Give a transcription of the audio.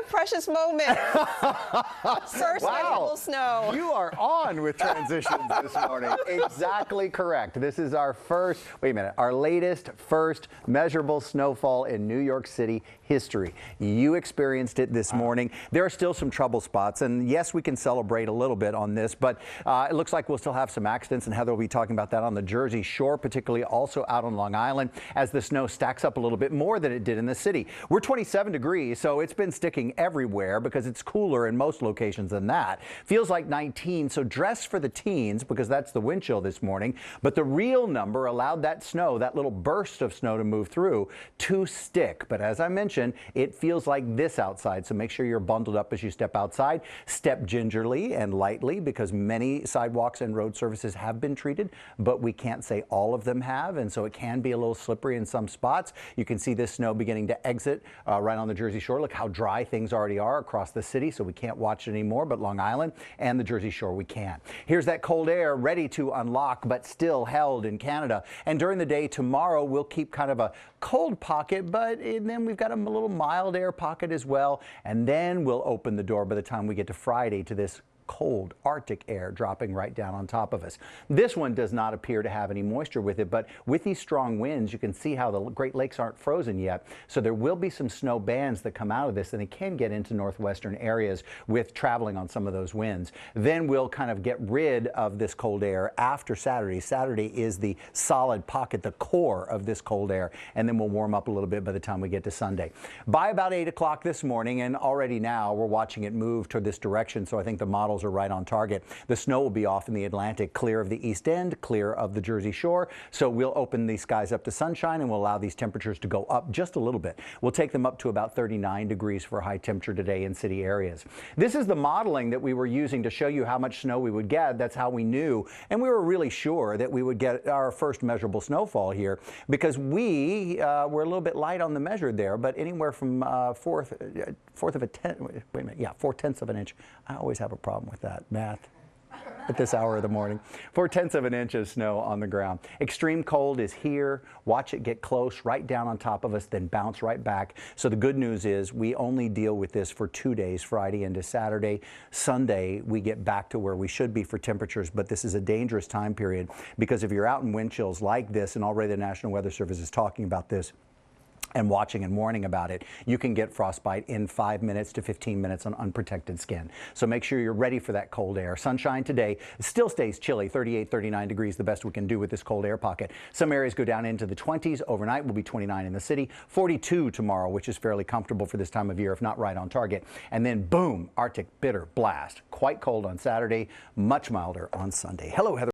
precious moment. First measurable snow. You are on with transitions this morning. Exactly correct. This is our our latest first measurable snowfall in New York City history. You experienced it this morning. There are still some trouble spots, and yes, we can celebrate a little bit on this, but it looks like we'll still have some accidents, and Heather will be talking about that on the Jersey Shore, particularly also out on Long Island, as the snow stacks up a little bit more than it did in the city. We're 27 degrees, so it's been sticking everywhere because it's cooler in most locations than that. Feels like 19, so dress for the teens because that's the wind chill this morning. But the real number allowed that snow, that little burst of snow to move through, to stick. But as I mentioned, it feels like this outside, so make sure you're bundled up as you step outside. Step gingerly and lightly because many sidewalks and road surfaces have been treated, but we can't say all of them have, and so it can be a little slippery in some spots. You can see this snow beginning to exit right on the Jersey Shore. Look how dry things already are across the city, so we can't watch it anymore, but Long Island and the Jersey Shore we can. Here's that cold air ready to unlock, but still held in Canada. And during the day tomorrow, we'll keep kind of a cold pocket, but then we've got a little mild air pocket as well. And then we'll open the door by the time we get to Friday to this cold Arctic air dropping right down on top of us. This one does not appear to have any moisture with it, but with these strong winds, you can see how the Great Lakes aren't frozen yet. So there will be some snow bands that come out of this, and it can get into northwestern areas with traveling on some of those winds. Then we'll kind of get rid of this cold air after Saturday. Saturday is the solid pocket, the core of this cold air, and then we'll warm up a little bit by the time we get to Sunday. By about 8 o'clock this morning, and already now we're watching it move toward this direction, so I think the models are right on target. The snow will be off in the Atlantic, clear of the East End, clear of the Jersey Shore. So we'll open these skies up to sunshine and we'll allow these temperatures to go up just a little bit. We'll take them up to about 39 degrees for a high temperature today in city areas. This is the modeling that we were using to show you how much snow we would get. That's how we knew, and we were really sure that we would get our first measurable snowfall here because we were a little bit light on the measure there, but anywhere from 4/10 of an inch. I always have a problem with that math at this hour of the morning. 4/10 of an inch of snow on the ground. Extreme cold is here. Watch it get close right down on top of us, then bounce right back. So the good news is we only deal with this for 2 days, Friday into Saturday. Sunday, we get back to where we should be for temperatures, but this is a dangerous time period because if you're out in wind chills like this, and already the National Weather Service is talking about this, and watching and warning about it, you can get frostbite in 5 minutes to 15 minutes on unprotected skin. So make sure you're ready for that cold air. Sunshine today still stays chilly, 38, 39 degrees, the best we can do with this cold air pocket. Some areas go down into the 20s. Overnight will be 29 in the city, 42 tomorrow, which is fairly comfortable for this time of year, if not right on target. And then boom, Arctic bitter blast. Quite cold on Saturday, much milder on Sunday. Hello, Heather.